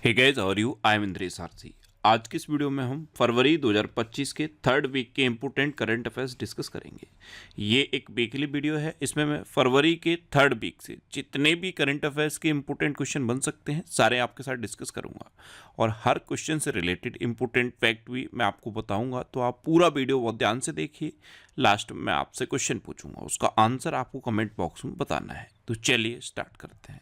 Hey guys, how are you? I am Indresh RC. आज की इस वीडियो में हम फरवरी 2025 के थर्ड वीक के इम्पोर्टेंट करंट अफेयर्स डिस्कस करेंगे। ये एक वीकली वीडियो है। इसमें मैं फरवरी के थर्ड वीक से जितने भी करंट अफेयर्स के इम्पोर्टेंट क्वेश्चन बन सकते हैं सारे आपके साथ डिस्कस करूंगा और हर क्वेश्चन से रिलेटेड इम्पोर्टेंट फैक्ट भी मैं आपको बताऊंगा। तो आप पूरा वीडियो बहुत ध्यान से देखिए। लास्ट में मैं आपसे क्वेश्चन पूछूंगा, उसका आंसर आपको कमेंट बॉक्स में बताना है। तो चलिए स्टार्ट करते हैं।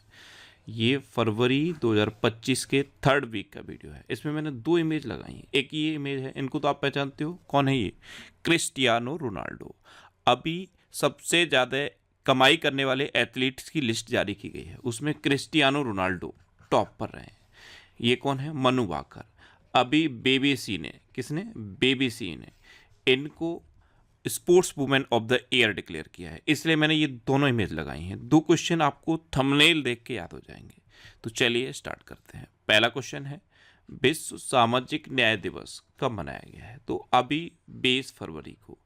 ये फरवरी 2025 के थर्ड वीक का वीडियो है। इसमें मैंने दो इमेज लगाई हैं। एक ये इमेज है, इनको तो आप पहचानते हो, कौन है ये? Cristiano Ronaldo. अभी सबसे ज़्यादा कमाई करने वाले एथलीट्स की लिस्ट जारी की गई है, उसमें क्रिस्टियानो रोनाल्डो टॉप पर रहे हैं। ये कौन है? मनु भाकर। अभी बीबीसी ने, किसने? बीबीसी ने इनको sports women of the year declare किया है। इसलिए मैंने ये दोनों इमेज लगाई हैं। दो क्वेश्चन आपको थंबनेल देख के याद हो जाएंगे। तो चलिए स्टार्ट करते हैं। पहला क्वेश्चन है, विश्व सामाजिक न्याय दिवस कब मनाया गया है? तो अभी 20 फरवरी को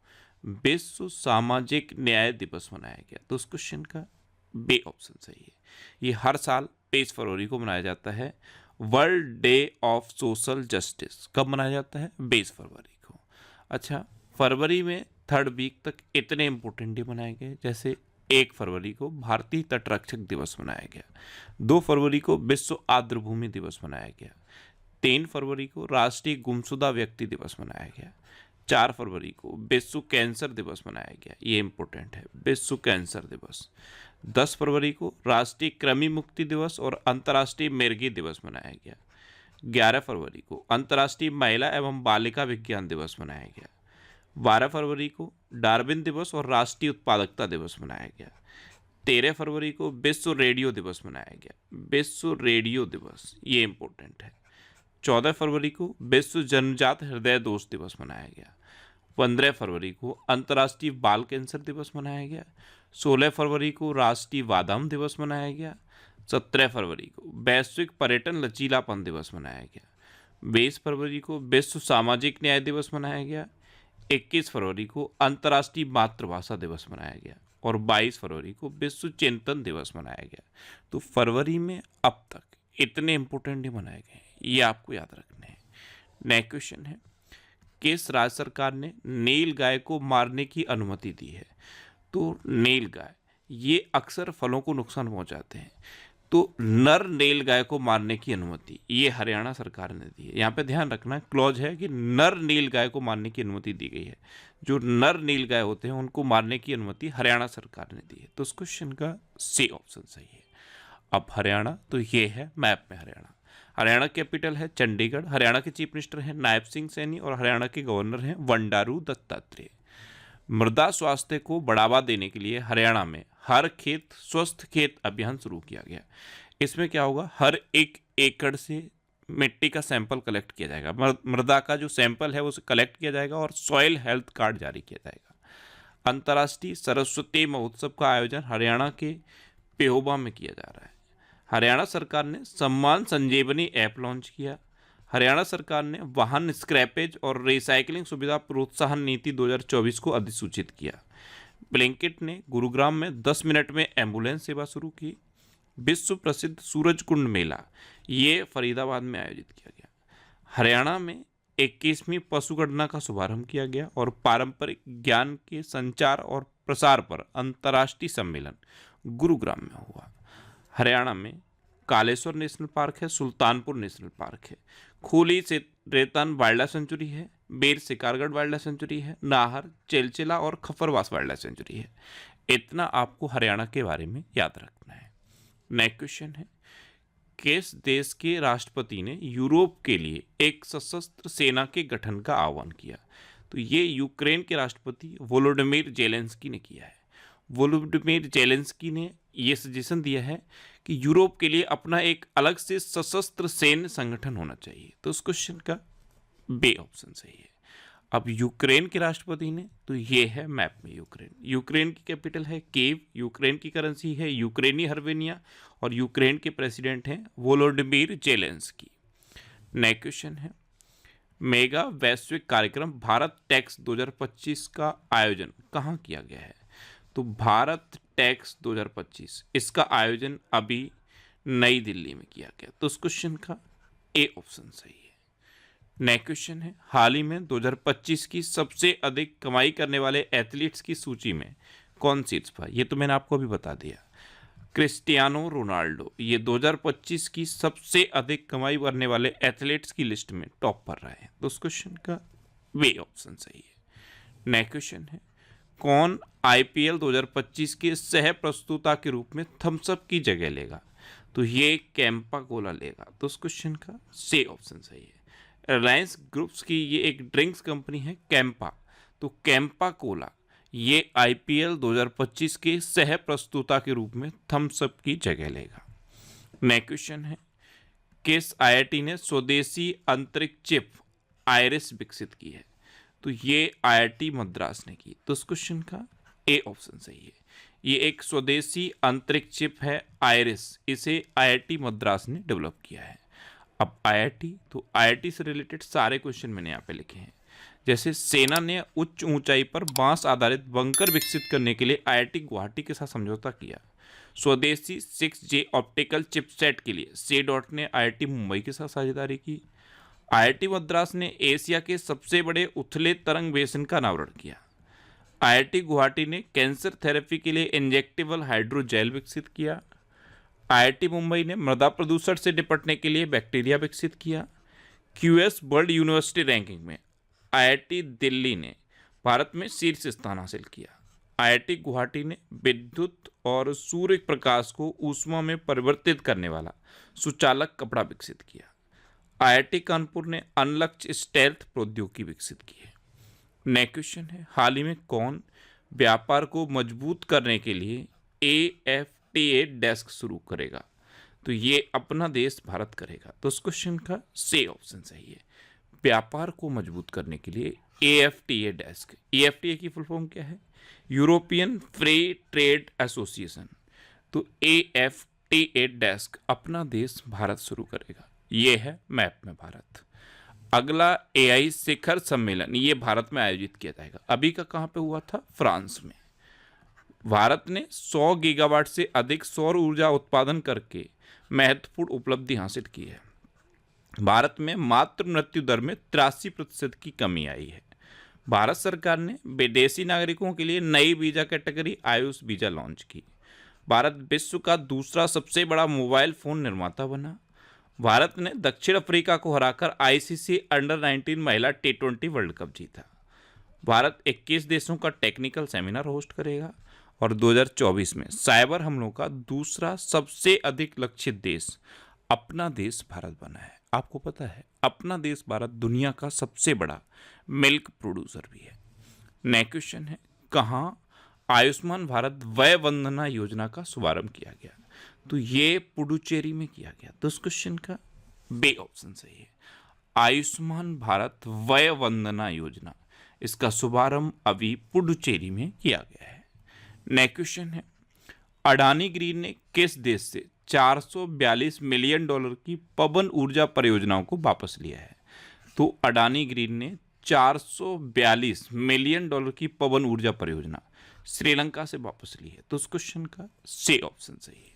विश्व सामाजिक न्याय दिवस मनाया गया। तो उस क्वेश्चन का बे ऑप्शन सही है। ये हर साल 20 फरवरी को मनाया जाता है। World day of social justice कब मनाया जाता है? 20 फरवरी को। अच्छा, फरवरी में थर्ड वीक तक इतने इंपॉर्टेंट डे मनाए गए, जैसे 1 फरवरी को भारतीय तटरक्षक दिवस मनाया गया, 2 फरवरी को विश्व आर्द्रभूमि दिवस मनाया गया, 3 फरवरी को राष्ट्रीय गुमशुदा व्यक्ति दिवस मनाया गया, 4 फरवरी को विश्व कैंसर दिवस मनाया गया। ये इंपॉर्टेंट है, विश्व कैंसर दिवस। 10 फरवरी को राष्ट्रीय कृमि मुक्ति दिवस और अंतर्राष्ट्रीय मिर्गी दिवस मनाया गया। 11 फरवरी को अंतर्राष्ट्रीय महिला एवं बालिका विज्ञान दिवस मनाया गया। 12 फरवरी को डार्विन दिवस और राष्ट्रीय उत्पादकता दिवस मनाया गया। 13 फरवरी को विश्व रेडियो दिवस मनाया गया, विश्व रेडियो दिवस, ये इंपॉर्टेंट है। 14 फरवरी को विश्व जन्मजात हृदय दोष दिवस मनाया गया। 15 फरवरी को अंतर्राष्ट्रीय बाल कैंसर दिवस मनाया गया। 16 फरवरी को राष्ट्रीय वादाम दिवस मनाया गया। 17 फरवरी को वैश्विक पर्यटन लचीलापन दिवस मनाया गया। 20 फरवरी को विश्व सामाजिक न्याय दिवस मनाया गया। 21 फरवरी को अंतर्राष्ट्रीय मातृभाषा दिवस मनाया गया और 22 फरवरी को विश्व चिंतन दिवस मनाया गया। तो फरवरी में अब तक इतने इंपॉर्टेंट डे मनाए गए हैं, ये आपको याद रखने हैं। नेक्स्ट क्वेश्चन है, किस राज्य सरकार ने नील गाय को मारने की अनुमति दी है? तो नील गाय ये अक्सर फलों को नुकसान पहुंचाते हैं, तो नर नील गाय को मारने की अनुमति ये हरियाणा सरकार ने दी है। यहाँ पे ध्यान रखना, क्लॉज है कि नर नील गाय को मारने की अनुमति दी गई है। जो नर नील गाय होते हैं उनको मारने की अनुमति हरियाणा सरकार ने दी है। तो उस क्वेश्चन का सी ऑप्शन सही है। अब हरियाणा, तो ये है मैप में हरियाणा। हरियाणा कैपिटल है चंडीगढ़। हरियाणा के चीफ मिनिस्टर हैं नायब सिंह सैनी और हरियाणा के गवर्नर हैं बंडारू दत्तात्रेय। मृदा स्वास्थ्य को बढ़ावा देने के लिए हरियाणा में हर खेत स्वस्थ खेत अभियान शुरू किया गया। इसमें क्या होगा? हर 1 एकड़ से मिट्टी का सैंपल कलेक्ट किया जाएगा। मृदा का जो सैंपल है उसे कलेक्ट किया जाएगा और सॉइल हेल्थ कार्ड जारी किया जाएगा। अंतर्राष्ट्रीय सरस्वती महोत्सव का आयोजन हरियाणा के पेहोबा में किया जा रहा है। हरियाणा सरकार ने सम्मान संजीवनी ऐप लॉन्च किया। हरियाणा सरकार ने वाहन स्क्रैपेज और रिसाइकलिंग सुविधा प्रोत्साहन नीति 2024 को अधिसूचित किया। ब्लिंकिट ने गुरुग्राम में 10 मिनट में एम्बुलेंस सेवा शुरू की। विश्व प्रसिद्ध सूरजकुंड मेला ये फरीदाबाद में आयोजित किया गया। हरियाणा में 21वीं पशुगणना का शुभारंभ किया गया और पारंपरिक ज्ञान के संचार और प्रसार पर अंतर्राष्ट्रीय सम्मेलन गुरुग्राम में हुआ। हरियाणा में कालेश्वर नेशनल पार्क है, सुल्तानपुर नेशनल पार्क है, खूली से रेतन वाइल्ड लाइफ सेंचुरी है, बेर शिकारगढ़ वाइल्ड लाइफ सेंचुरी है, नाहर, चेलचेला और खफरवास वाइल्ड लाइफ सेंचुरी है। इतना आपको हरियाणा के बारे में याद रखना है। नेक्स्ट क्वेश्चन है, किस देश के राष्ट्रपति ने यूरोप के लिए एक सशस्त्र सेना के गठन का आह्वान किया? तो ये यूक्रेन के राष्ट्रपति वोलोडिमिर जेलेंस्की ने किया है। वोलोडिमिर जेलेंस्की ने ये सजेशन दिया है कि यूरोप के लिए अपना एक अलग से सशस्त्र सैन्य संगठन होना चाहिए। तो उस क्वेश्चन का बे ऑप्शन सही है। अब यूक्रेन के राष्ट्रपति ने, तो ये है मैप में यूक्रेन। यूक्रेन की कैपिटल है कीव, यूक्रेन की करेंसी है यूक्रेनी हर्वेनिया और यूक्रेन के प्रेसिडेंट हैं वोलोडिमिर जेलेंस्की। नेक्स्ट क्वेश्चन है, मेगा वैश्विक कार्यक्रम भारत टैक्स 2025 का आयोजन कहाँ किया गया है? तो भारत टैक्स 2025 इसका आयोजन अभी नई दिल्ली में किया गया। तो उस क्वेश्चन का ए ऑप्शन सही है। नेक्स्ट क्वेश्चन है, हाल ही में 2025 की सबसे अधिक कमाई करने वाले एथलीट्स की सूची में कौन शीर्ष पर? ये तो मैंने आपको अभी बता दिया, क्रिस्टियानो रोनाल्डो ये 2025 की सबसे अधिक कमाई करने वाले एथलीट्स की लिस्ट में टॉप पर रहे हैं। तो उस क्वेश्चन का वे ऑप्शन सही है। नेक्स्ट क्वेश्चन है, कौन आईपीएल 2025 के सह प्रस्तुता के रूप में थम्स अप की जगह लेगा? तो ये कैंपा कोला लेगा। तो उस क्वेश्चन का सी ऑप्शन सही है। रिलायंस ग्रुप्स की ये एक ड्रिंक्स कंपनी है कैंपा, तो कैंपा कोला ये आईपीएल 2025 के सह प्रस्तुता के रूप में थम्स अप की जगह लेगा। नेक्स्ट क्वेश्चन है, किस आईआईटी ने स्वदेशी अंतरिक्ष चिप आइरिस विकसित की है? तो ये आईआईटी मद्रास ने की। तो इस क्वेश्चन का ए ऑप्शन सही है। ये एक स्वदेशी अंतरिक्ष चिप है आइरिस, इसे आईआईटी मद्रास ने डेवलप किया है। अब आईआईटी, तो आईआईटी से रिलेटेड सारे क्वेश्चन मैंने यहाँ पे लिखे हैं। जैसे सेना ने उच्च ऊंचाई पर बांस आधारित बंकर विकसित करने के लिए आईआईटी गुवाहाटी के साथ समझौता किया। स्वदेशी 6G ऑप्टिकल चिपसेट के लिए C-DOT ने आईआईटी मुंबई के साथ साझेदारी की। आईआईटी मद्रास ने एशिया के सबसे बड़े उथले तरंग बेसिन का अनावरण किया। आईआईटी गुवाहाटी ने कैंसर थेरेपी के लिए इंजेक्टेबल हाइड्रोजेल विकसित किया। आईआईटी मुंबई ने मृदा प्रदूषण से निपटने के लिए बैक्टीरिया विकसित किया। QS वर्ल्ड यूनिवर्सिटी रैंकिंग में आईआईटी दिल्ली ने भारत में शीर्ष स्थान हासिल किया। आईआईटी गुवाहाटी ने विद्युत और सूर्य प्रकाश को ऊष्मा में परिवर्तित करने वाला सुचालक कपड़ा विकसित किया। आईआईटी कानपुर ने अनलक्ष्य स्टेल्थ प्रौद्योगिकी विकसित की है। नेक्स्ट क्वेश्चन है, हाल ही में कौन व्यापार को मजबूत करने के लिए AFTA डेस्क शुरू करेगा? तो ये अपना देश भारत करेगा। तो उस क्वेश्चन का सी ऑप्शन सही है। व्यापार को मजबूत करने के लिए AFTA डेस्क, AFTA की फुल फॉर्म क्या है? European free trade association. तो AFTA डेस्क अपना देश भारत शुरू करेगा। ये है मैप में भारत। अगला AI शिखर सम्मेलन ये भारत में आयोजित किया जाएगा। अभी का कहाँ पे हुआ था? फ्रांस में। भारत ने 100 गीगावाट से अधिक सौर ऊर्जा उत्पादन करके महत्वपूर्ण उपलब्धि हासिल की है। भारत में मातृ मृत्यु दर में 83% की कमी आई है। भारत सरकार ने विदेशी नागरिकों के लिए नई visa category Ayush visa launch की। भारत विश्व का दूसरा सबसे बड़ा मोबाइल फोन निर्माता बना। भारत ने दक्षिण अफ्रीका को हराकर ICC अंडर-19 महिला T20 वर्ल्ड कप जीता। भारत 21 देशों का टेक्निकल सेमिनार होस्ट करेगा और 2024 में साइबर हमलों का दूसरा सबसे अधिक लक्षित देश अपना देश भारत बना है। आपको पता है अपना देश भारत दुनिया का सबसे बड़ा मिल्क प्रोड्यूसर भी है। नेक्स्ट क्वेश्चन है, कहाँ आयुष्मान भारत वय वंदना योजना का शुभारंभ किया गया? तो ये पुडुचेरी में किया गया। तो इस क्वेश्चन का बे ऑप्शन सही है। आयुष्मान भारत वय वंदना योजना, इसका शुभारंभ अभी पुडुचेरी में किया गया है। नेक्स्ट क्वेश्चन है, अडानी ग्रीन ने किस देश से 442 मिलियन डॉलर की पवन ऊर्जा परियोजनाओं को वापस लिया है? तो अडानी ग्रीन ने 442 मिलियन डॉलर की पवन ऊर्जा परियोजना श्रीलंका से वापस ली है। तो उस क्वेश्चन का सी ऑप्शन सही है।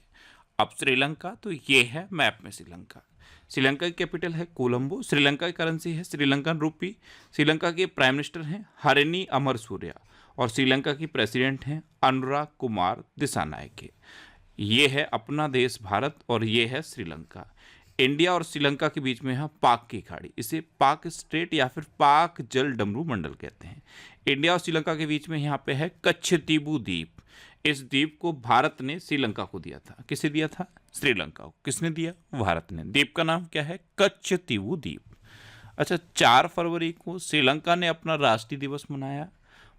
अब श्रीलंका, तो ये है मैप में श्रीलंका। श्रीलंका की कैपिटल है कोलंबो। श्रीलंका की करेंसी है श्रीलंकन रूपी। श्रीलंका के प्राइम मिनिस्टर हैं हरिनी अमरसूर्या और श्रीलंका की प्रेसिडेंट हैं अनुराग कुमार दिसानायके। ये है अपना देश भारत और ये है श्रीलंका। इंडिया और श्रीलंका के बीच में है पाक की खाड़ी, इसे पाक स्ट्रेट या फिर पाक जल डमरू मंडल कहते हैं। इंडिया और श्रीलंका के बीच में यहाँ पे है कच्छतीबू द्वीप। इस द्वीप को भारत ने श्रीलंका को दिया था। किसे दिया था? श्रीलंका को। किसने दिया? भारत ने। द्वीप का नाम क्या है? कच्छतीबू द्वीप। अच्छा, 4 फरवरी को श्रीलंका ने अपना राष्ट्रीय दिवस मनाया।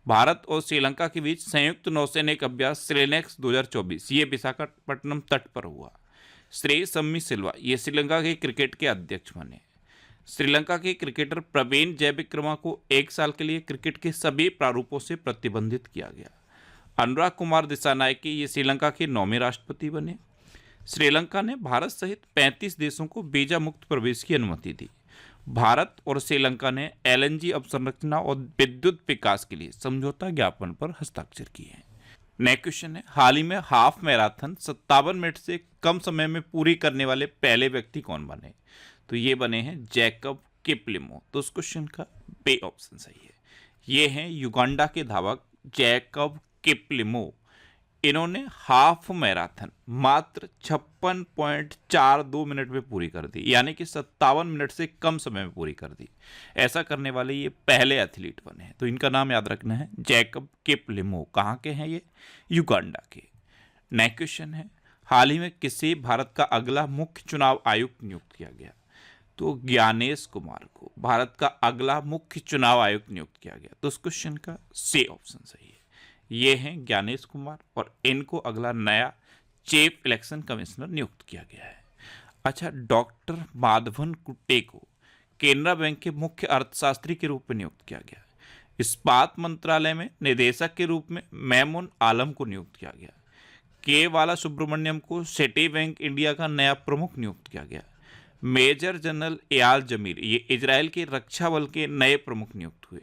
भारत और श्रीलंका के बीच संयुक्त नौसैनिक अभ्यास श्रीलेक्स 2024 ये विशाखापट्टनम तट पर हुआ। श्रेयसम्मी सिल्वा ये श्रीलंका के क्रिकेट के अध्यक्ष बने। श्रीलंका के क्रिकेटर प्रवीण जयविक्रमा को 1 साल के लिए क्रिकेट के सभी प्रारूपों से प्रतिबंधित किया गया। अनुराग कुमार दिसानायके ये श्रीलंका के 9वें राष्ट्रपति बने। श्रीलंका ने भारत सहित 35 देशों को वीजा मुक्त प्रवेश की अनुमति दी। भारत और श्रीलंका ने LNG अवसंरचना और विद्युत विकास के लिए समझौता ज्ञापन पर हस्ताक्षर किए हैं। नेक्स्ट क्वेश्चन है, हाल ही में हाफ मैराथन 57 मिनट से कम समय में पूरी करने वाले पहले व्यक्ति कौन बने? तो ये बने हैं जैकब किपलिमो। तो उस क्वेश्चन का बे ऑप्शन सही है। ये हैं युगांडा के धावक जैकब किपलिमो। इन्होंने हाफ मैराथन मात्र 56.42 मिनट में पूरी कर दी, यानी कि 57 मिनट से कम समय में पूरी कर दी। ऐसा करने वाले ये पहले एथलीट बने हैं। तो इनका नाम याद रखना है जैकब किपलिमो। कहाँ के हैं ये? युगांडा के। नेक्स्ट क्वेश्चन है, हाल ही में किसे भारत का अगला मुख्य चुनाव आयुक्त नियुक्त किया गया? तो ज्ञानेश कुमार को भारत का अगला मुख्य चुनाव आयुक्त नियुक्त किया गया। तो उस क्वेश्चन का सी ऑप्शन सही है। ये हैं ज्ञानेश कुमार और इनको अगला नया चीफ इलेक्शन कमिश्नर नियुक्त किया गया है। अच्छा, डॉक्टर माधवन कुट्टे को केनरा बैंक के मुख्य अर्थशास्त्री के रूप में नियुक्त किया गया। इस्पात मंत्रालय में निदेशक के रूप में मैमून आलम को नियुक्त किया गया। के वाला सुब्रमण्यम को सिटी बैंक इंडिया का नया प्रमुख नियुक्त किया गया। मेजर जनरल एयाल जमीर ये इजराइल के रक्षा बल के नए प्रमुख नियुक्त हुए।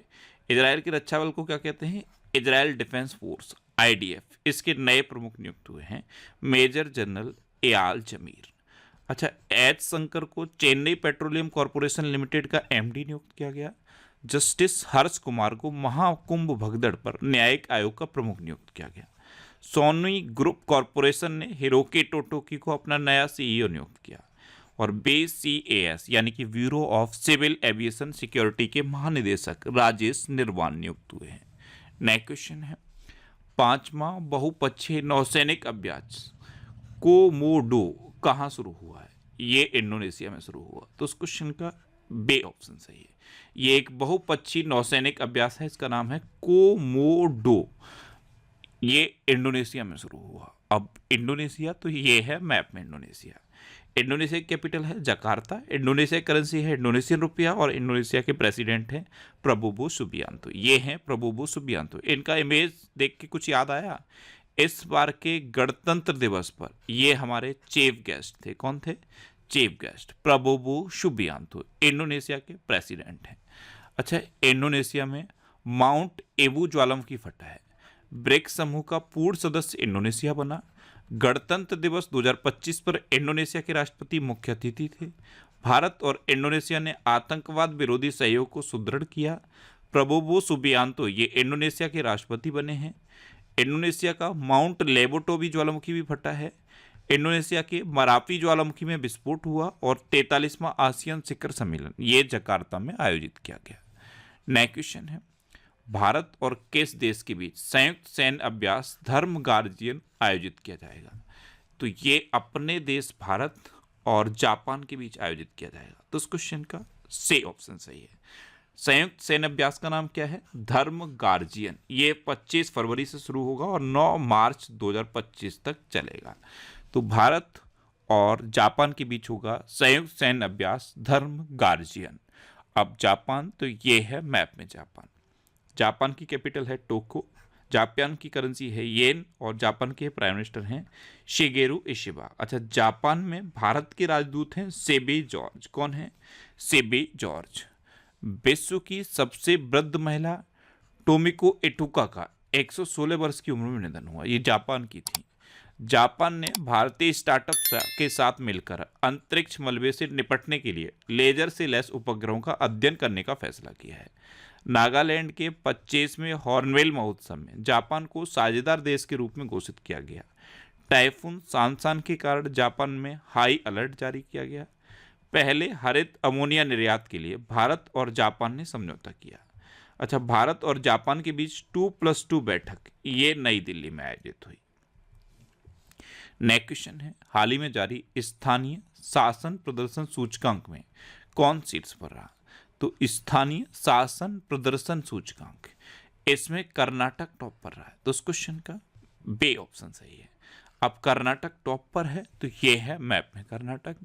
इजराइल के रक्षा बल को क्या कहते हैं? Israel defence force, IDF। इसके नए प्रमुख नियुक्त हुए हैं मेजर जनरल एयाल जमीर। अच्छा, एच शंकर को चेन्नई पेट्रोलियम कॉरपोरेशन लिमिटेड का MD नियुक्त किया गया। जस्टिस हर्ष कुमार को महाकुंभ भगदड़ पर न्यायिक आयोग का प्रमुख नियुक्त किया गया। सोनी ग्रुप कॉरपोरेशन ने हिरोकी टोटोकी को अपना नया CEO नियुक्त किया। और BCAS यानी कि bureau of civil aviation security के महानिदेशक राजेश निर्वाण नियुक्त हुए हैं। नेक्स्ट क्वेश्चन है, 5वां बहुपक्षीय नौसैनिक अभ्यास कोमोडो कहाँ शुरू हुआ है? ये इंडोनेशिया में शुरू हुआ। तो उस क्वेश्चन का बे ऑप्शन सही है। ये एक बहुपक्षीय नौसैनिक अभ्यास है, इसका नाम है कोमोडो। ये इंडोनेशिया में शुरू हुआ। अब इंडोनेशिया, तो ये है मैप में इंडोनेशिया। इंडोनेशिया की कैपिटल है जकार्ता। इंडोनेशिया करेंसी है इंडोनेशियन रुपया और इंडोनेशिया के प्रेसिडेंट हैं प्रबोवो सुबियांतो। ये हैं प्रबोवो सुबियांतो। इनका इमेज देख के कुछ याद आया? इस बार के गणतंत्र दिवस पर ये हमारे चीफ गेस्ट थे। कौन थे? Chief guest Prabowo Subianto, Indonesia के प्रेसिडेंट हैं। अच्छा, इंडोनेशिया में माउंट एबू ज्वालामुखी फटा है। ब्रिक्स समूह का पूर्ण सदस्य इंडोनेशिया बना। गणतंत्र दिवस 2025 पर इंडोनेशिया के राष्ट्रपति मुख्य अतिथि थे। भारत और इंडोनेशिया ने आतंकवाद विरोधी सहयोग को सुदृढ़ किया। प्रबोवो सुबियांतो ये इंडोनेशिया के राष्ट्रपति बने हैं। इंडोनेशिया का माउंट लेबोटोबी ज्वालामुखी भी फटा है। इंडोनेशिया के मरापी ज्वालामुखी में विस्फोट हुआ और 43वां आसियान शिखर सम्मेलन ये जकार्ता में आयोजित किया गया। नेक्स्ट क्वेश्चन है, भारत और किस देश के बीच संयुक्त सैन्य अभ्यास धर्म गार्जियन आयोजित किया जाएगा? तो ये अपने देश भारत और जापान के बीच आयोजित किया जाएगा। तो इस क्वेश्चन का सी ऑप्शन सही है। संयुक्त सैन्य अभ्यास का नाम क्या है? धर्म गार्जियन। ये 25 फरवरी से शुरू होगा और 9 मार्च 2025 तक चलेगा। तो भारत और जापान के बीच होगा संयुक्त सैन्य अभ्यास धर्म गार्जियन। अब जापान, तो ये है मैप में जापान। जापान की कैपिटल है टोक्यो। जापान की करेंसी है येन और जापान के प्राइम मिनिस्टर हैं शिगेरू इशिबा। अच्छा, जापान में भारत के राजदूत हैं सेबे जॉर्ज। कौन है? सेबे जॉर्ज। विश्व की सबसे वृद्ध महिला टोमिको एटुका का 116 वर्ष की उम्र में निधन हुआ। ये जापान की थी। जापान ने भारतीय स्टार्टअप के साथ मिलकर अंतरिक्ष मलबे से निपटने के लिए लेजर से लैस उपग्रहों का अध्ययन करने का फैसला किया है। नागालैंड के 25वें हॉर्नबिल महोत्सव में जापान को साझेदार देश के रूप में घोषित किया गया। टाइफून सांसान के कारण जापान में हाई अलर्ट जारी किया गया। पहले हरित अमोनिया निर्यात के लिए भारत और जापान ने समझौता किया। अच्छा, भारत और जापान के बीच 2+2 बैठक ये नई दिल्ली में आयोजित हुई। नेक्स्ट क्वेश्चन है, हाल ही में जारी स्थानीय शासन प्रदर्शन सूचकांक में कौन शीर्ष पर रहा? तो स्थानीय शासन प्रदर्शन सूचकांक, इसमें कर्नाटक टॉप पर रहा है। तो उस क्वेश्चन का बे ऑप्शन सही है। अब कर्नाटक टॉप पर है, तो ये है मैप में कर्नाटक।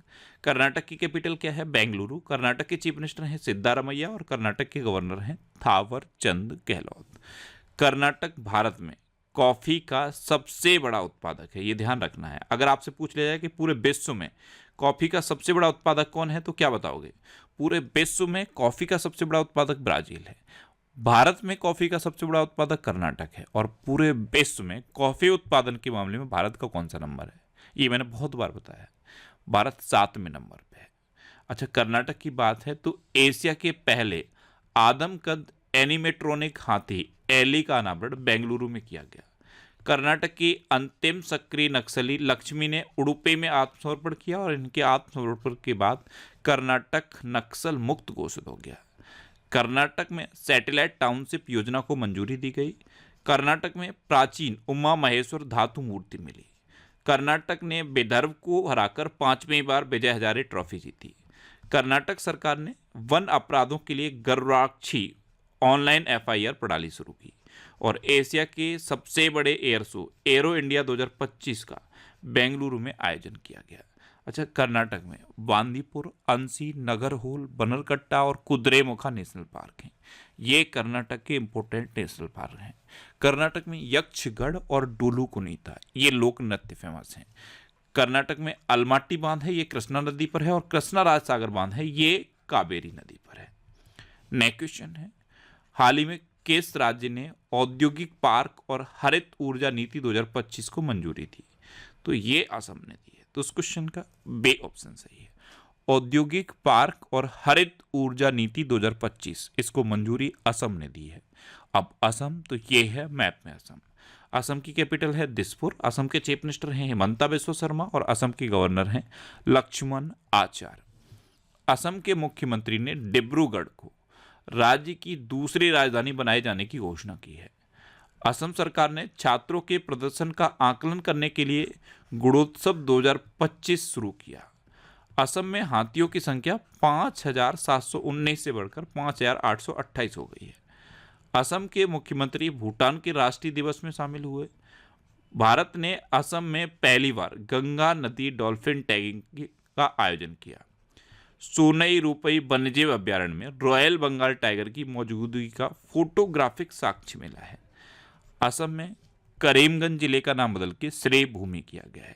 कर्नाटक की कैपिटल क्या है? बेंगलुरु। कर्नाटक के चीफ मिनिस्टर हैं सिद्धारमैया और कर्नाटक के गवर्नर हैं थावर चंद गहलोत। कर्नाटक भारत में कॉफी का सबसे बड़ा उत्पादक है, ये ध्यान रखना है। अगर आपसे पूछ लिया जाए कि पूरे विश्व में कॉफी का सबसे बड़ा उत्पादक कौन है, तो क्या बताओगे? पूरे विश्व में कॉफी का सबसे बड़ा उत्पादक ब्राजील है। भारत में कॉफी का सबसे बड़ा उत्पादक कर्नाटक है। और पूरे विश्व में कॉफी उत्पादन के मामले में भारत का कौन सा नंबर है? ये मैंने बहुत बार बताया, भारत 7वें नंबर पे है। अच्छा, कर्नाटक की बात है तो एशिया के पहले आदमकद एनिमेट्रॉनिक हाथी एली का अनावरण बेंगलुरु में किया गया। कर्नाटक की अंतिम सक्रिय नक्सली लक्ष्मी ने उडुपी में आत्मसमर्पण किया और इनके आत्मसमर्पण के बाद कर्नाटक नक्सल मुक्त घोषित हो गया। कर्नाटक में सैटेलाइट टाउनशिप योजना को मंजूरी दी गई। कर्नाटक में प्राचीन उमा महेश्वर धातु मूर्ति मिली। कर्नाटक ने विदर्भ को हराकर 5वीं बार विजय हजारे ट्रॉफी जीती। कर्नाटक सरकार ने वन अपराधों के लिए गर्वाक्षी ऑनलाइन एफआईआर प्रणाली शुरू की और एशिया के सबसे बड़े एयर शो एरो इंडिया 2025 का बेंगलुरु में आयोजन किया गया। अच्छा, कर्नाटक में बांदीपुर, अंसी, नगरहोल, बनरकट्टा और कुद्रेमुखा नेशनल पार्क हैं। ये कर्नाटक के इंपॉर्टेंट नेशनल पार्क हैं। कर्नाटक में यक्षगढ़ और डोलू कुनीता ये लोक नृत्य फेमस हैं। कर्नाटक में अलमाटी बांध है, ये कृष्णा नदी पर है, और कृष्णा राज सागर बांध है, ये कावेरी नदी पर है। नेक्स्ट क्वेश्चन है, हाल ही में किस राज्य ने औद्योगिक पार्क और हरित ऊर्जा नीति 2025 को मंजूरी दी? तो ये असम ने दी है। तो उस क्वेश्चन का बे ऑप्शन सही है। औद्योगिक पार्क और हरित ऊर्जा नीति 2025 इसको मंजूरी असम ने दी है। अब असम तो ये है मैप में असम। असम की कैपिटल है दिसपुर। असम के चीफ मिनिस्टर हैं हिमंता बिस्वा शर्मा और असम के गवर्नर हैं लक्ष्मण आचार्य। असम के मुख्यमंत्री ने डिब्रूगढ़ को राज्य की दूसरी राजधानी बनाए जाने की घोषणा की है। असम सरकार ने छात्रों के प्रदर्शन का आकलन करने के लिए गुणोत्सव 2025 शुरू किया। असम में हाथियों की संख्या 5,719 से बढ़कर 5,828 हो गई है। असम के मुख्यमंत्री भूटान के राष्ट्रीय दिवस में शामिल हुए। भारत ने असम में पहली बार गंगा नदी डॉल्फिन टैगिंग का आयोजन किया। सोनई रूपई वन्यजीव अभ्यारण्य में रॉयल बंगाल टाइगर की मौजूदगी का फोटोग्राफिक साक्ष्य मिला है। असम में करीमगंज जिले का नाम बदल के श्रेय भूमि किया गया है।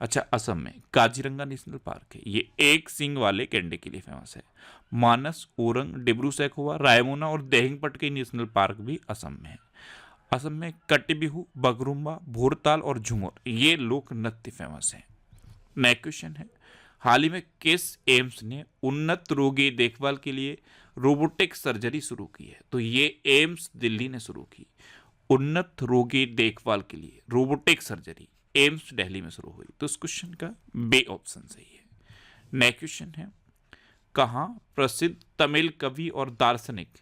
अच्छा, असम में काजीरंगा नेशनल पार्क है, ये एक सींग वाले गैंडे के लिए फेमस है। मानस, ओरंग, डिब्रू सैखोवा, रायमोना और देहिंगपटकई नेशनल पार्क भी असम में है। असम में कटिबिहू, बगरुम्बा, भोरताल और झुमर ये लोक नृत्य फेमस हैं। नेक्स्ट क्वेश्चन है, हाल ही में किस एम्स ने उन्नत रोगी देखभाल के लिए रोबोटिक सर्जरी शुरू की है? तो ये एम्स दिल्ली ने शुरू की। उन्नत रोगी देखभाल के लिए रोबोटिक सर्जरी एम्स दिल्ली में शुरू हुई। तो इस क्वेश्चन का बे ऑप्शन सही है। नेक्स्ट क्वेश्चन है, कहाँ प्रसिद्ध तमिल कवि और दार्शनिक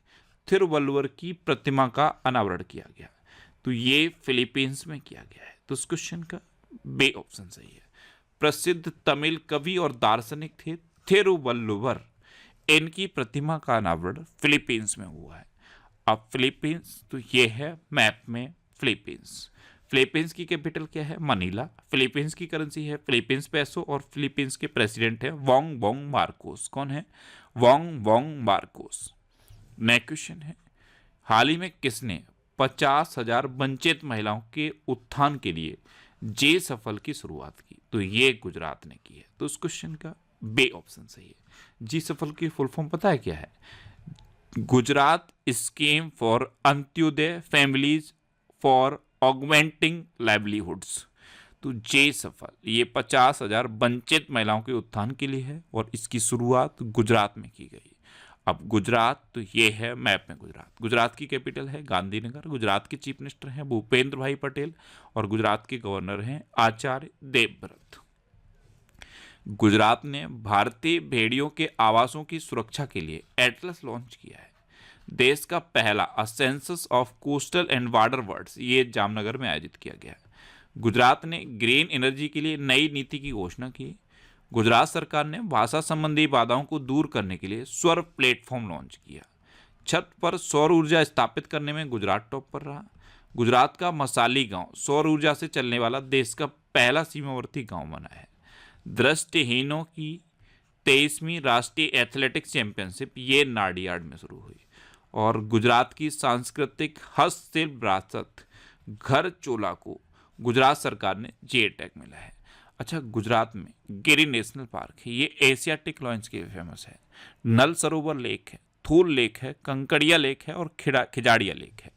थिरुवल्लुवर की प्रतिमा का अनावरण किया गया? तो ये फिलीपींस में किया गया है। तो इस क्वेश्चन का बे ऑप्शन सही है। प्रसिद्ध तमिल कवि और दार्शनिक थे थिरुवल्लुवर, इनकी प्रतिमा का अनावरण फिलीपींस में हुआ है। अब फिलीपींस तो ये है मैप में फिलीपींस। फिलीपींस की कैपिटल क्या है? मनीला। फिलीपींस की करेंसी है फिलीपींस पेसो और फिलीपींस के प्रेसिडेंट है वोंग वोंग मार्कोस। कौन है? Wong Wong Marcos. Next question है, हाल ही में किसने 50,000 वंचित महिलाओं के उत्थान के लिए जे सफल की शुरुआत की? तो ये गुजरात ने की है। तो उस क्वेश्चन का बे ऑप्शन सही है। जी सफल की फुल फॉर्म पता है क्या है? Gujarat scheme for Antyodaya families for augmenting livelihoods. तो जे सफल ये 50,000 वंचित महिलाओं के उत्थान के लिए है और इसकी शुरुआत गुजरात में की गई। अब गुजरात तो ये है मैप में गुजरात। गुजरात की कैपिटल है गांधीनगर। गुजरात के चीफ मिनिस्टर हैं भूपेंद्र भाई पटेल और गुजरात के गवर्नर हैं आचार्य देवव्रत। गुजरात ने भारतीय भेड़ियों के आवासों की सुरक्षा के लिए एटलस लॉन्च किया है। देश का पहला census of coastal and water birds ये जामनगर में आयोजित किया गया है। गुजरात ने ग्रीन एनर्जी के लिए नई नीति की घोषणा की। गुजरात सरकार ने भाषा संबंधी बाधाओं को दूर करने के लिए स्वर प्लेटफॉर्म लॉन्च किया। छत पर सौर ऊर्जा स्थापित करने में गुजरात टॉप पर रहा। गुजरात का मसाली गांव सौर ऊर्जा से चलने वाला देश का पहला सीमावर्ती गांव बना है। दृष्टिहीनों की 23वीं राष्ट्रीय एथलेटिक्स चैंपियनशिप ये नाडियाड में शुरू हुई। और गुजरात की सांस्कृतिक हस्तशिल्प विरासत घर चोला को गुजरात सरकार ने जे टैग मिला है। अच्छा, गुजरात में गिरी नेशनल पार्क है, ये एशियाटिक लॉयंस के लिए फेमस है। नल सरोवर लेक है, थूल लेक है, कंकड़िया लेक है और खिजाड़िया लेक है।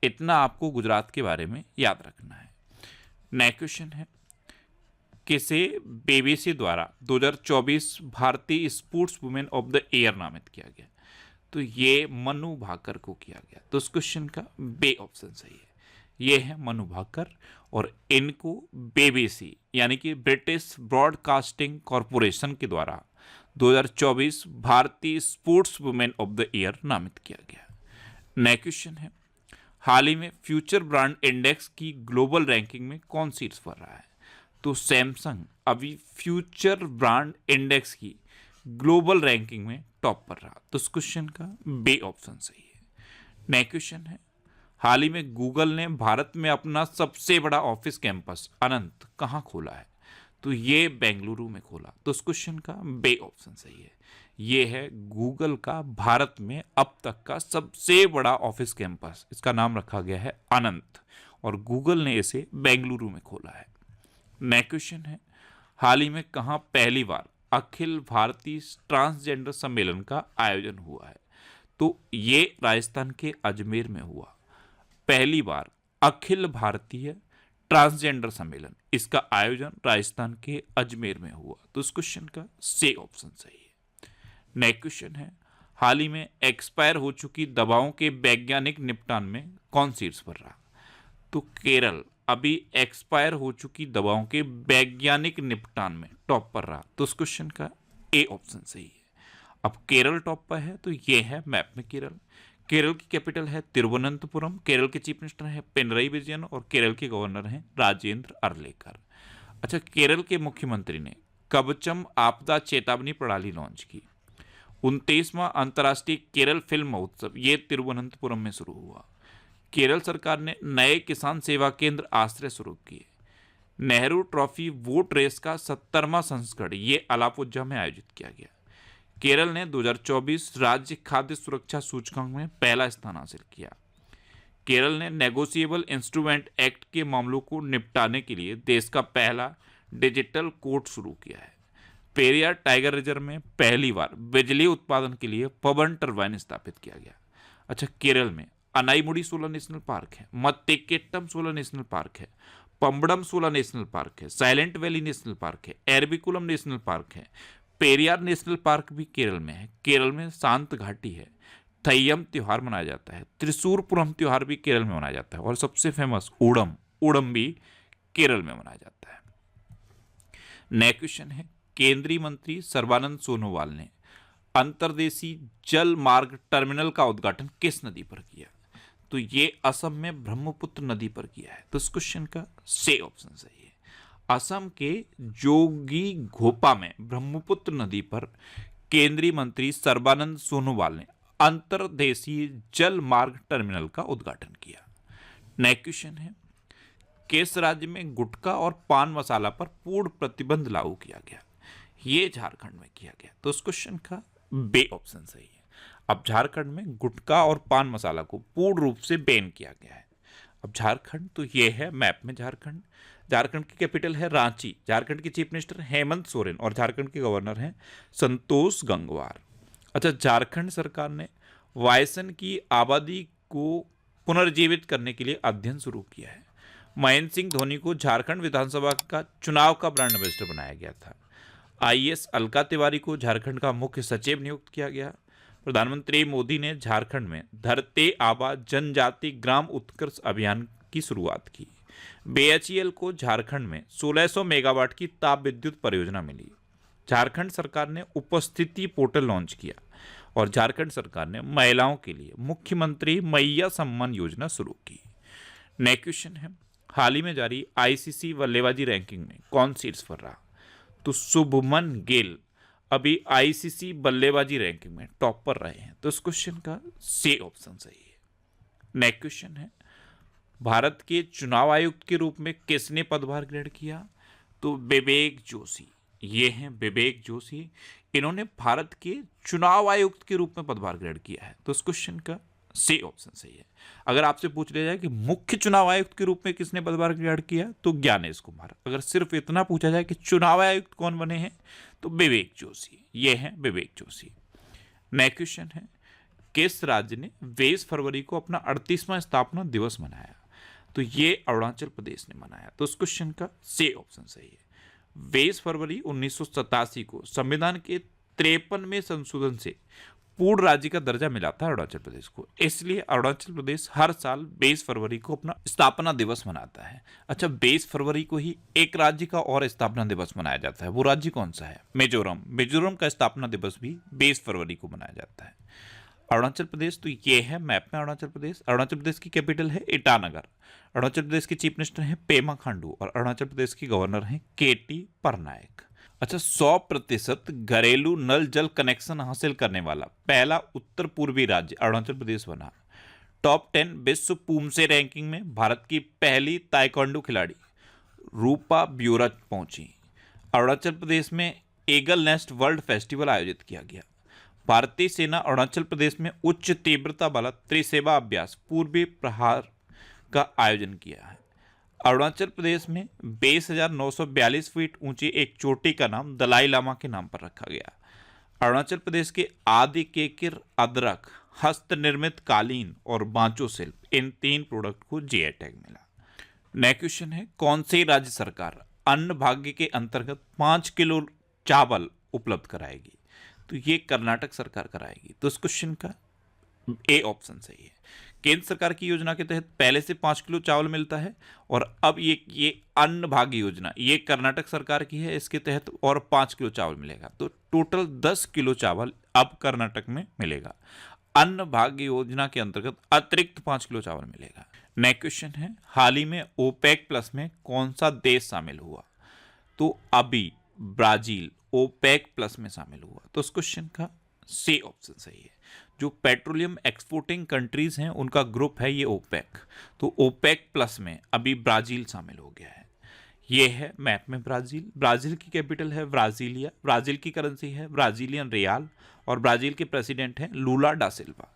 इतना आपको गुजरात के बारे में याद रखना है। नेक्स्ट क्वेश्चन है, किसे बीबीसी द्वारा 2024 भारतीय sports women of the year नामित किया गया? तो ये मनु भाकर को किया गया। तो इस क्वेश्चन का बे ऑप्शन सही है। ये है मनु भाकर और इनको बीबीसी यानी कि ब्रिटिश ब्रॉडकास्टिंग कॉरपोरेशन के द्वारा 2024 भारतीय sports women of the year नामित किया गया। नेक्स्ट क्वेश्चन है, हाल ही में फ्यूचर ब्रांड इंडेक्स की ग्लोबल रैंकिंग में कौन शीर्ष पर रहा है? तो सैमसंग अभी फ्यूचर ब्रांड इंडेक्स की ग्लोबल रैंकिंग में टॉप पर रहा। तो इस क्वेश्चन का बे ऑप्शन सही है। नेक्स्ट क्वेश्चन है, हाल ही में गूगल ने भारत में अपना सबसे बड़ा ऑफिस कैंपस अनंत कहाँ खोला है? तो ये बेंगलुरु में खोला। तो इस क्वेश्चन का बे ऑप्शन सही है। ये है गूगल का भारत में अब तक का सबसे बड़ा ऑफिस कैंपस, इसका नाम रखा गया है अनंत और गूगल ने इसे बेंगलुरु में खोला है। नेक्स्ट क्वेश्चन है, हाल ही में कहाँ पहली बार अखिल भारतीय ट्रांसजेंडर सम्मेलन का आयोजन हुआ है? तो ये राजस्थान के अजमेर में हुआ। पहली बार अखिल भारतीय ट्रांसजेंडर सम्मेलन, इसका आयोजन राजस्थान के अजमेर में हुआ। तो इस क्वेश्चन का सी ऑप्शन सही है। नेक्स्ट क्वेश्चन है, हाल ही में एक्सपायर हो चुकी दवाओं के वैज्ञानिक निपटान में कौन शीर्ष पर रहा? तो केरल अभी एक्सपायर हो चुकी दवाओं के वैज्ञानिक निपटान में टॉप पर रहा। तो इस क्वेश्चन का ए ऑप्शन सही है। अब केरल टॉप पर है तो ये है मैप में केरल। केरल की कैपिटल है तिरुवनंतपुरम, केरल के चीफ मिनिस्टर हैं पिनरई विजयन और केरल के गवर्नर हैं राजेंद्र अर्लेकर। अच्छा, केरल के मुख्यमंत्री ने कवचम आपदा चेतावनी प्रणाली लॉन्च की। 29वां अंतर्राष्ट्रीय केरल फिल्म महोत्सव ये तिरुवनंतपुरम में शुरू हुआ। केरल सरकार ने नए किसान सेवा केंद्र आश्रय शुरू किए। नेहरू ट्रॉफी वोट रेस का 70वां संस्करण ये अलापुझा में आयोजित किया गया। केरल ने 2024 राज्य खाद्य सुरक्षा सूचकांक में पहला स्थान हासिल किया। केरल ने नेगोशिएबल इंस्ट्रूमेंट एक्ट के मामलों को निपटाने के लिए देश का पहला डिजिटल कोर्ट शुरू किया है। पेरियार टाइगर रिजर्व में पहली बार बिजली उत्पादन के लिए पवन टरबाइन स्थापित किया गया। अच्छा, केरल में अनाईमुडी 16 नेशनल पार्क है, मत्तेकेट्टम 16 नेशनल पार्क है, पंबड़म 16 नेशनल पार्क है, साइलेंट वैली नेशनल पार्क है, एरविकुलम नेशनल पार्क है, पेरियार नेशनल पार्क भी केरल में है। केरल में शांत घाटी है, थय्यम त्योहार मनाया जाता है, त्रिशूरपुरम त्योहार भी केरल में मनाया जाता है और सबसे फेमस ओणम भी केरल में मनाया जाता है। नेक्स्ट क्वेश्चन है, केंद्रीय मंत्री सर्बानंद सोनोवाल ने अंतर्देशीय जल मार्ग टर्मिनल का उद्घाटन किस नदी पर किया? तो ये असम में ब्रह्मपुत्र नदी पर किया है। तो इस क्वेश्चन का से ऑप्शन सही है। असम के जोगी घोपा में ब्रह्मपुत्र नदी पर केंद्रीय मंत्री सर्बानंद सोनोवाल ने अंतर्देशीय जल मार्ग टर्मिनल का उद्घाटन किया। नेक्स्ट क्वेश्चन है, किस राज्य में गुटखा और पान मसाला पर पूर्ण प्रतिबंध लागू किया गया? ये झारखंड में किया गया। तो इस क्वेश्चन का बे ऑप्शन सही है। अब झारखंड में गुटखा और पान मसाला को पूर्ण रूप से बैन किया गया है। अब झारखंड तो ये है मैप में झारखंड। झारखंड की कैपिटल है रांची, झारखंड के चीफ मिनिस्टर हेमंत सोरेन और झारखंड के गवर्नर हैं संतोष गंगवार। अच्छा, झारखंड सरकार ने वायसन की आबादी को पुनर्जीवित करने के लिए अध्ययन शुरू किया है। महेंद्र सिंह धोनी को झारखंड विधानसभा का चुनाव का ब्रांड एम्बेसडर बनाया गया था। आईएएस अलका तिवारी को झारखंड का मुख्य सचिव नियुक्त किया गया। प्रधानमंत्री मोदी ने झारखंड में धरते आबा जनजाति ग्राम उत्कर्ष अभियान की शुरुआत की। बीएचईएल को झारखंड में 1600 मेगावाट की ताप विद्युत परियोजना मिली। झारखंड सरकार ने उपस्थिति पोर्टल लॉन्च किया और झारखंड सरकार ने महिलाओं के लिए मुख्यमंत्री मैया सम्मान योजना शुरू की। नेक्स्ट क्वेश्चन है, हाल ही में जारी आईसीसी बल्लेबाजी रैंकिंग में कौन शीर्ष पर रहा? तो शुभमन गिल अभी आईसीसी बल्लेबाजी रैंकिंग में टॉप पर रहे हैं। तो इस क्वेश्चन का सी ऑप्शन सही है। नेक्स्ट क्वेश्चन है, भारत के चुनाव आयुक्त के रूप में किसने पदभार ग्रहण किया? तो विवेक जोशी। ये हैं विवेक जोशी, इन्होंने भारत के चुनाव आयुक्त के रूप में पदभार ग्रहण किया है। तो इस क्वेश्चन का सी ऑप्शन सही है। अगर आपसे पूछ लिया जाए कि मुख्य चुनाव आयुक्त के रूप में किसने पदभार ग्रहण किया, तो ज्ञानेश कुमार। अगर सिर्फ इतना पूछा जाए कि चुनाव आयुक्त कौन बने हैं, तो विवेक जोशी। ये हैं विवेक जोशी। नेक्स्ट क्वेश्चन है, किस राज्य ने 20 फरवरी को अपना 38वां स्थापना दिवस मनाया? तो ये अरुणाचल प्रदेश ने मनाया। तो इस क्वेश्चन का सी ऑप्शन सही है। 22 फरवरी 1987 को संविधान के 53वें संशोधन से पूर्ण राज्य का दर्जा मिला था अरुणाचल प्रदेश को। इसलिए अरुणाचल प्रदेश हर साल 22 फरवरी को अपना स्थापना दिवस मनाता है। अच्छा, 22 फरवरी को ही एक राज्य का और स्थापना दिवस मनाया जाता है। वो राज्य कौन सा है? मिजोरम। मिजोरम का स्थापना दिवस भी 22 फरवरी को मनाया जाता है। अरुणाचल प्रदेश, तो ये है मैप में अरुणाचल प्रदेश। अरुणाचल प्रदेश की कैपिटल है ईटानगर। अरुणाचल प्रदेश के चीफ मिनिस्टर हैं पेमा खांडू और अरुणाचल प्रदेश के गवर्नर हैं केटी परनायक। अच्छा, 100% घरेलू नल जल कनेक्शन हासिल करने वाला पहला उत्तर पूर्वी राज्य अरुणाचल प्रदेश बना। टॉप 10 विश्व पूमसे रैंकिंग में भारत की पहली ताइक्वांडो खिलाड़ी रूपा ब्यूरा पहुंची। अरुणाचल प्रदेश में ईगल नेस्ट वर्ल्ड फेस्टिवल आयोजित किया गया। भारतीय सेना अरुणाचल प्रदेश में उच्च तीव्रता वाला त्रिसेवा अभ्यास पूर्वी प्रहार का आयोजन किया है। अरुणाचल प्रदेश में 22,942 फीट ऊंची एक चोटी का नाम दलाई लामा के नाम पर रखा गया। अरुणाचल प्रदेश के आदि केकिर, अदरक, हस्त निर्मित कालीन और बांचो शिल्प, इन 3 प्रोडक्ट को जीआई टैग मिला। नेक्स्ट क्वेश्चन है, कौन सी राज्य सरकार अन्न भाग्य के अंतर्गत 5 किलो चावल उपलब्ध कराएगी? तो ये कर्नाटक सरकार कराएगी। तो इस क्वेश्चन का ए ऑप्शन सही है। केंद्र सरकार की योजना के तहत पहले से 5 किलो चावल मिलता है और अब ये अन्न भाग्य योजना ये कर्नाटक सरकार की है, इसके तहत और 5 किलो चावल मिलेगा। तो टोटल 10 किलो चावल अब कर्नाटक में मिलेगा। अन्न भाग्य योजना के अंतर्गत अतिरिक्त 5 किलो चावल मिलेगा। नेक्स्ट क्वेश्चन है, हाल ही में ओपेक प्लस में कौन सा देश शामिल हुआ? तो अभी ब्राजील ओपेक प्लस में शामिल हुआ। तो इस क्वेश्चन का सी ऑप्शन सही है। जो पेट्रोलियम एक्सपोर्टिंग कंट्रीज हैं उनका ग्रुप है ये ओपेक। तो ओपेक प्लस में अभी ब्राजील शामिल हो गया है। ये है मैप में ब्राजील। ब्राजील की कैपिटल है ब्राजीलिया। ब्राजील की करेंसी है ब्राजीलियन रियाल और ब्राजील के प्रेसिडेंट हैं लूला डा सिल्वा।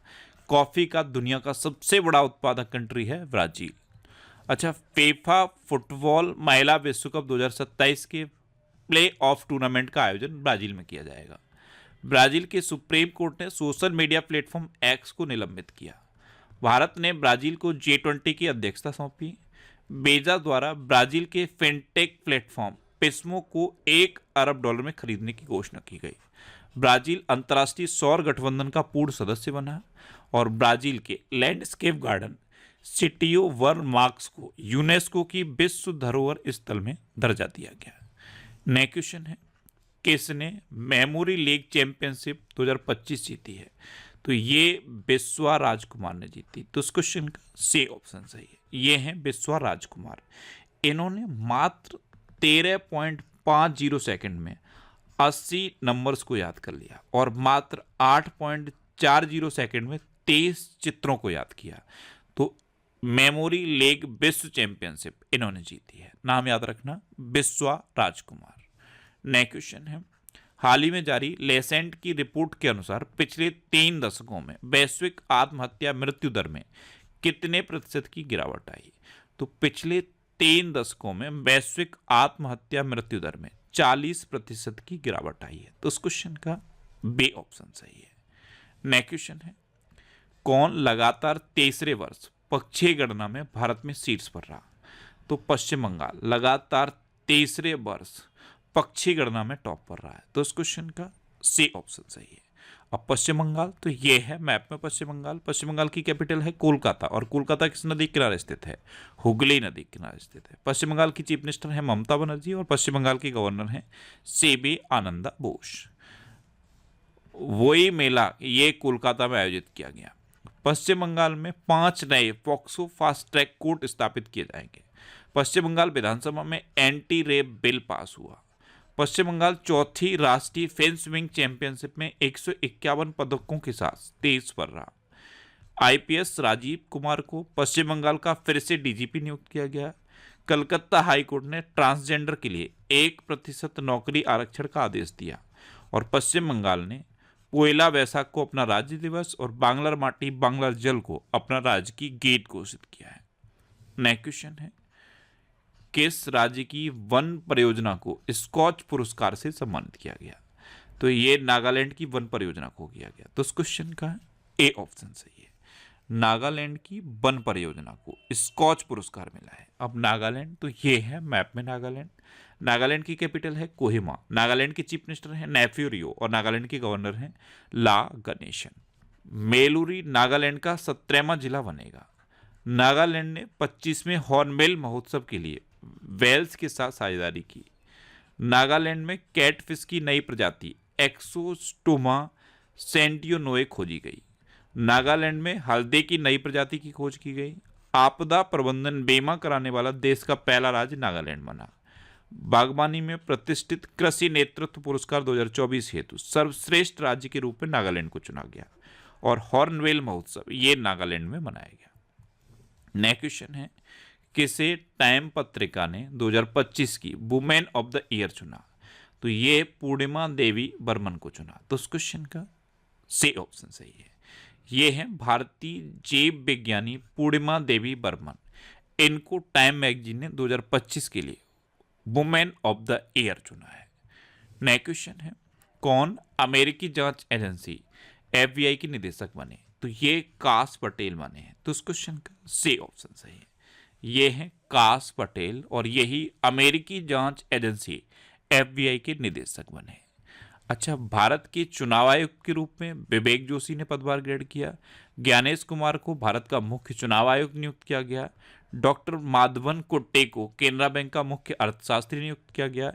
कॉफी का दुनिया का सबसे बड़ा उत्पादक कंट्री है ब्राजील। अच्छा, फीफा फुटबॉल महिला विश्व कप 2027 के प्ले ऑफ टूर्नामेंट का आयोजन ब्राजील में किया जाएगा। ब्राजील के सुप्रीम कोर्ट ने सोशल मीडिया प्लेटफॉर्म एक्स को निलंबित किया। भारत ने ब्राजील को G20 की अध्यक्षता सौंपी। बेजा द्वारा Brazil K fintech platform Pismo को $1 अरब में खरीदने की घोषणा की गई। ब्राजील अंतर्राष्ट्रीय सौर गठबंधन का पूर्ण सदस्य बना और ब्राजील के लैंडस्केप गार्डन सिटियो वर मार्क्स को यूनेस्को की विश्व धरोहर स्थल में दर्जा दिया गया। नेक्स्ट क्वेश्चन है, किसने मेमोरी लीग चैंपियनशिप 2025 जीती है? तो ये बिस्वा राजकुमार ने जीती। तो इस क्वेश्चन का सी ऑप्शन सही है। ये हैं बिस्वा राजकुमार। इन्होंने मात्र 13.50 सेकंड में 80 नंबर्स को याद कर लिया और मात्र 8.40 सेकंड में 23 चित्रों को याद किया। तो मेमोरी लीग विश्व चैंपियनशिप इन्होंने जीती है। नाम याद रखना, बिस्वा राजकुमार। नेक्स्ट क्वेश्चन है, हाल ही में जारी लेसेंट की रिपोर्ट के अनुसार पिछले 3 दशकों में वैश्विक आत्महत्या मृत्यु दर में कितने प्रतिशत की गिरावट आई? तो पिछले 3 दशकों में वैश्विक आत्महत्या मृत्यु दर में 40% की गिरावट आई है। तो इस क्वेश्चन का बी ऑप्शन सही है। नेक्स्ट क्वेश्चन है, कौन लगातार तीसरे वर्ष पक्षी गणना में भारत में शीर्ष पर रहा? तो पश्चिम बंगाल लगातार तीसरे वर्ष पक्षी गणना में टॉप पर रहा है। तो इस क्वेश्चन का सी ऑप्शन सही है। अब पश्चिम बंगाल, तो ये है मैप में पश्चिम बंगाल। पश्चिम बंगाल की कैपिटल है कोलकाता और कोलकाता किस नदी के किनारे स्थित है? हुगली नदी के किनारे स्थित है। पश्चिम बंगाल की चीफ मिनिस्टर है ममता बनर्जी और पश्चिम बंगाल के गवर्नर हैं सीबी आनंदा बोस। वही मेला ये कोलकाता में आयोजित किया गया। पश्चिम बंगाल में 5 नए पॉक्सो फास्ट ट्रैक कोर्ट स्थापित किए जाएंगे। पश्चिम बंगाल विधानसभा में एंटी रेप बिल पास हुआ। पश्चिम बंगाल चौथी राष्ट्रीय फेंसिंग चैंपियनशिप में 151 पदकों के साथ तेज पर रहा। आईपीएस राजीव कुमार को पश्चिम बंगाल का फिर से डीजीपी नियुक्त किया गया। कलकत्ता हाईकोर्ट ने ट्रांसजेंडर के लिए 1% नौकरी आरक्षण का आदेश दिया और पश्चिम बंगाल ने पोयला वैसाख को अपना राज्य दिवस और बांग्लार माटी बांग्लार जल को अपना राज्य की गेट घोषित किया है। नेक्स्ट क्वेश्चन है, किस राज्य की वन परियोजना को स्कॉच पुरस्कार से सम्मानित किया गया? तो ये नागालैंड की वन परियोजना को किया गया। तो इस क्वेश्चन का ए ऑप्शन सही है। नागालैंड की वन परियोजना को स्कॉच पुरस्कार मिला है। अब नागालैंड तो ये है मैप में नागालैंड। नागालैंड की कैपिटल है कोहिमा। नागालैंड के चीफ मिनिस्टर हैं नेफ्यू रियो और नागालैंड के गवर्नर हैं ला गणेशन। मेलुरी नागालैंड का 17वां जिला बनेगा। नागालैंड ने 25वें हॉर्नबिल महोत्सव के लिए वेल्स के साथ साझेदारी की। नागालैंड में कैटफिश की नई प्रजाति एक्सोस्टोमा सेंटियोनोए खोजी गई। नागालैंड में हल्दी की नई प्रजाति की खोज की गई। आपदा प्रबंधन बीमा कराने वाला देश का पहला राज्य नागालैंड बना। बागवानी में प्रतिष्ठित कृषि नेतृत्व पुरस्कार 2024 हेतु सर्वश्रेष्ठ राज्य के रूप में नागालैंड को चुना गया और हॉर्नबिल महोत्सव ये नागालैंड में मनाया गया। नेक्स्ट क्वेश्चन है, किसे टाइम पत्रिका ने 2025 की वुमेन ऑफ द ईयर चुना? तो ये पूर्णिमा देवी बर्मन को चुना। तो उस क्वेश्चन का सी ऑप्शन सही है। ये है भारतीय जैव विज्ञानी पूर्णिमा देवी बर्मन। इनको टाइम मैगजीन ने 2025 के लिए वुमेन ऑफ द ईयर चुना है। नेक्स्ट क्वेश्चन है, कौन अमेरिकी जांच एजेंसी FBI के निदेशक बने? तो ये काश पटेल बने हैं। तो उस क्वेश्चन का सी ऑप्शन सही है। ये है काश पटेल और यही अमेरिकी जांच एजेंसी FBI के निदेशक बने। अच्छा, भारत के चुनाव आयुक्त के रूप में विवेक जोशी ने पदभार ग्रहण किया। ज्ञानेश कुमार को भारत का मुख्य चुनाव आयुक्त नियुक्त किया गया। डॉक्टर माधवन कुट्टे को केनरा बैंक का मुख्य अर्थशास्त्री नियुक्त किया गया।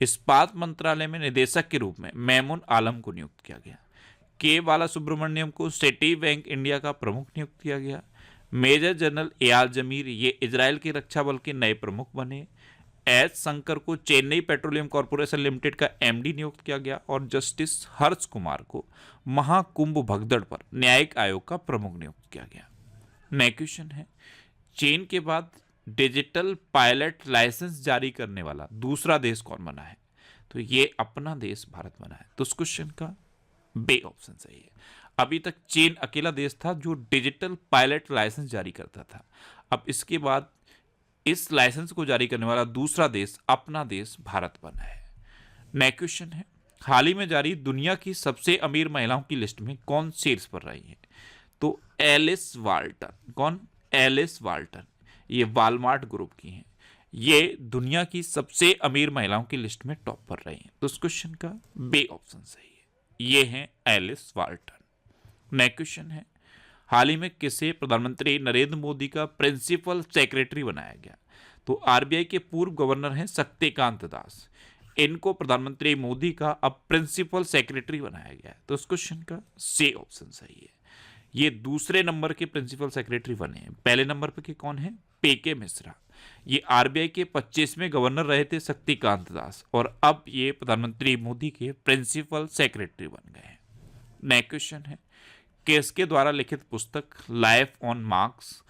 इस्पात मंत्रालय में निदेशक के रूप में मैमून आलम को नियुक्त किया गया। के बाला सुब्रमण्यम को सिटी बैंक इंडिया का प्रमुख नियुक्त किया गया। मेजर जनरल एआर जमीर ये इजराइल के रक्षा बल के नए प्रमुख बने। एस शंकर को चेन्नई पेट्रोलियम कॉर्पोरेशन लिमिटेड का MD नियुक्त किया गया और जस्टिस हर्ष कुमार को महाकुंभ भगदड़ पर न्यायिक आयोग का प्रमुख नियुक्त किया गया। नेक्स्ट क्वेश्चन है, चीन के बाद डिजिटल पायलट लाइसेंस जारी करने वाला दूसरा देश कौन बना है? तो ये अपना देश भारत बना है। तो उस क्वेश्चन का बी ऑप्शन सही है। अभी तक चीन अकेला देश था जो डिजिटल पायलट लाइसेंस जारी करता था। अब इसके बाद इस लाइसेंस को जारी करने वाला दूसरा देश अपना देश भारत बना है। नेक्स्ट क्वेश्चन है, हाल ही में जारी दुनिया की सबसे अमीर महिलाओं की लिस्ट में कौन शीर्ष पर रही है? तो एलिस वाल्टन। कौन? Alice Walton. ये वॉलमार्ट ग्रुप की हैं। ये दुनिया की सबसे अमीर महिलाओं की लिस्ट में टॉप पर रही हैं। तो उस क्वेश्चन का बी ऑप्शन सही है। ये है एलिस वाल्टन। नेक्स्ट क्वेश्चन है, हाल ही में किसे प्रधानमंत्री नरेंद्र मोदी का प्रिंसिपल सेक्रेटरी बनाया गया? तो RBI के पूर्व गवर्नर हैं शक्तिकांत दास। इनको प्रधानमंत्री मोदी का अब प्रिंसिपल सेक्रेटरी बनाया गया है। तो उस क्वेश्चन का सी ऑप्शन सही है। ये दूसरे नंबर के प्रिंसिपल सेक्रेटरी बने हैं। पहले नंबर पर के कौन है? PK मिश्रा। ये RBI के 25वें गवर्नर रहे थे शक्तिकांत दास और अब ये प्रधानमंत्री मोदी के प्रिंसिपल सेक्रेटरी बन गए हैं। नेक्स्ट क्वेश्चन है, किसके द्वारा लिखित पुस्तक life on marks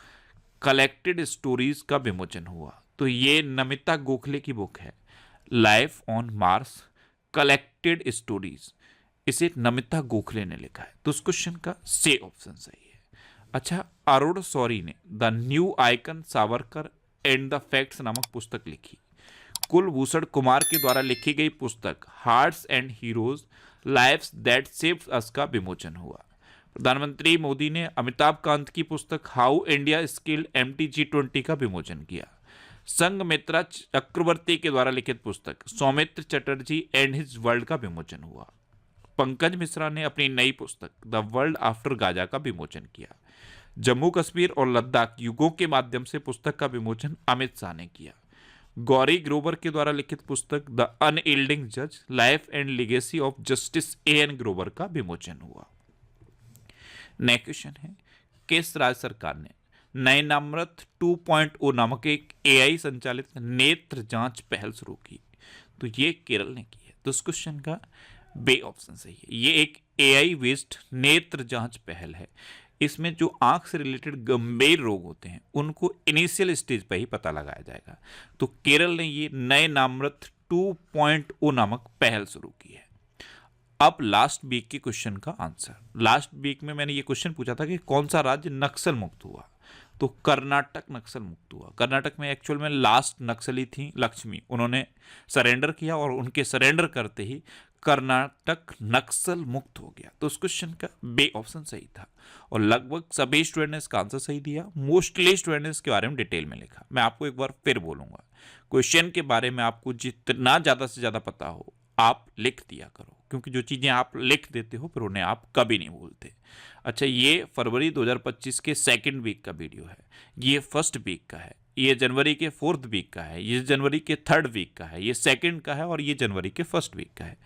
collected stories का विमोचन हुआ? तो ये नमिता गोखले की बुक है, life on marks collected stories. इसे नमिता गोखले ने लिखा है। तो उस क्वेश्चन का सी ऑप्शन सही है। अच्छा, अरुण शौरी ने the new icon Savarkar and the facts नामक पुस्तक लिखी। कुलभूषण कुमार के द्वारा लिखी गई पुस्तक Hearts and Heroes Lives That Saves Us का विमोचन हुआ। प्रधानमंत्री मोदी ने अमिताभ कांत की पुस्तक हाउ इंडिया स्किल्ड MTG20 का विमोचन किया। संघमित्रा चक्रवर्ती के द्वारा लिखित पुस्तक Soumitra Chatterjee and His World का विमोचन हुआ। पंकज मिश्रा ने अपनी नई पुस्तक द वर्ल्ड आफ्टर गाजा का विमोचन किया। जम्मू कश्मीर और लद्दाख युगों के माध्यम से पुस्तक का विमोचन अमित शाह ने किया। गौरी ग्रोवर के द्वारा लिखित पुस्तक द अनयील्डिंग जज life and legacy of justice AN Grover का विमोचन हुआ। नेक्स्ट क्वेश्चन है, किस राज्य सरकार ने नयनामृत 2.0 नामक एक AI संचालित नेत्र जांच पहल शुरू की? तो ये केरल ने की है। तो इस क्वेश्चन का बी ऑप्शन सही है। ये एक AI बेस्ड नेत्र जांच पहल है। इसमें जो आंख से रिलेटेड गंभीर रोग होते हैं उनको इनिशियल स्टेज पर ही पता लगाया जाएगा। तो केरल ने ये नयनामृत 2.0 नामक पहल शुरू की है। अब लास्ट वीक के क्वेश्चन का आंसर। लास्ट वीक में मैंने ये क्वेश्चन पूछा था कि कौन सा राज्य नक्सल मुक्त हुआ? तो कर्नाटक नक्सल मुक्त हुआ। कर्नाटक में एक्चुअल में लास्ट नक्सली थी लक्ष्मी, उन्होंने सरेंडर किया और उनके सरेंडर करते ही कर्नाटक नक्सल मुक्त हो गया। तो उस क्वेश्चन का बे ऑप्शन सही था और लगभग सभी स्टूडेंट ने इसका आंसर सही दिया। मोस्टली स्टूडेंट ने इसके बारे में डिटेल में लिखा। मैं आपको एक बार फिर बोलूंगा, क्वेश्चन के बारे में आपको जितना ज़्यादा से ज़्यादा पता हो आप लिख दिया करो, क्योंकि जो चीज़ें आप लिख देते हो फिर उन्हें आप कभी नहीं भूलते। अच्छा, ये फरवरी 2025 के सेकेंड वीक का वीडियो है, ये फर्स्ट वीक का है, ये जनवरी के फोर्थ वीक का है, ये जनवरी के थर्ड वीक का है, ये सेकंड का है और ये जनवरी के फर्स्ट वीक का है।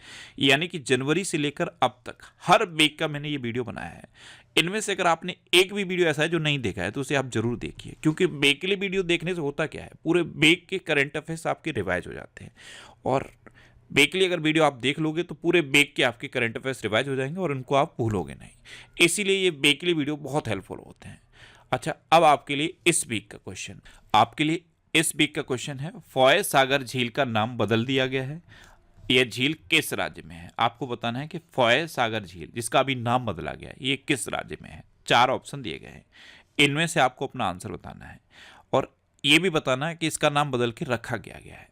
यानी कि जनवरी से लेकर अब तक हर वीक का मैंने ये वीडियो बनाया है। इनमें से अगर आपने एक भी वीडियो ऐसा है जो नहीं देखा है तो उसे आप जरूर देखिए, क्योंकि वीकली वीडियो देखने से होता क्या है, पूरे वीक के करंट अफेयर्स आपके रिवाइज हो जाते हैं। और वीकली अगर वीडियो आप देख लोगे तो पूरे वीक के आपके करंट अफेयर्स रिवाइज हो जाएंगे और उनको आप भूलोगे नहीं। इसीलिए ये वीकली वीडियो बहुत हेल्पफुल होते हैं। अच्छा, अब आपके लिए इस वीक का क्वेश्चन, आपके लिए इस वीक का क्वेश्चन है, फॉय सागर झील का नाम बदल दिया गया है। यह झील किस राज्य में है? आपको बताना है कि फॉय सागर झील जिसका अभी नाम बदला गया है ये किस राज्य में है। 4 ऑप्शन दिए गए हैं, इनमें से आपको अपना आंसर बताना है और ये भी बताना है कि इसका नाम बदल के रखा गया है।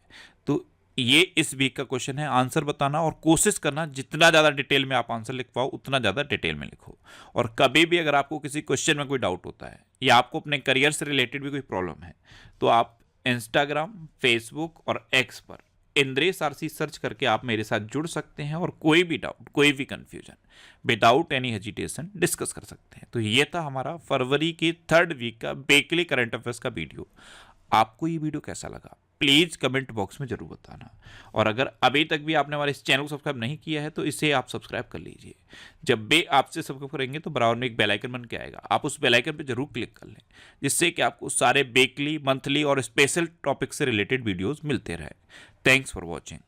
तो ये इस वीक का क्वेश्चन है। आंसर बताना और कोशिश करना जितना ज़्यादा डिटेल में आप आंसर लिख पाओ उतना ज़्यादा डिटेल में लिखो। और कभी भी अगर आपको किसी क्वेश्चन में कोई डाउट होता है या आपको अपने करियर से रिलेटेड भी कोई प्रॉब्लम है तो आप इंस्टाग्राम, फेसबुक और एक्स पर इंद्रेश आरसी सर्च करके आप मेरे साथ जुड़ सकते हैं और कोई भी डाउट, कोई भी confusion without any hesitation discuss कर सकते हैं। तो ये था हमारा फरवरी के थर्ड वीक का वीकली करंट अफेयर्स का वीडियो। आपको ये वीडियो कैसा लगा प्लीज़ कमेंट बॉक्स में जरूर बताना। और अगर अभी तक भी आपने हमारे इस चैनल को सब्सक्राइब नहीं किया है तो इसे आप सब्सक्राइब कर लीजिए। जब भी आपसे सब्सक्राइब करेंगे तो बराबर में एक बेल आइकन बन के आएगा, आप उस बेल आइकन पर जरूर क्लिक कर लें, जिससे कि आपको सारे वीकली, मंथली और स्पेशल टॉपिक से रिलेटेड वीडियोज़ मिलते रहे। Thanks for watching.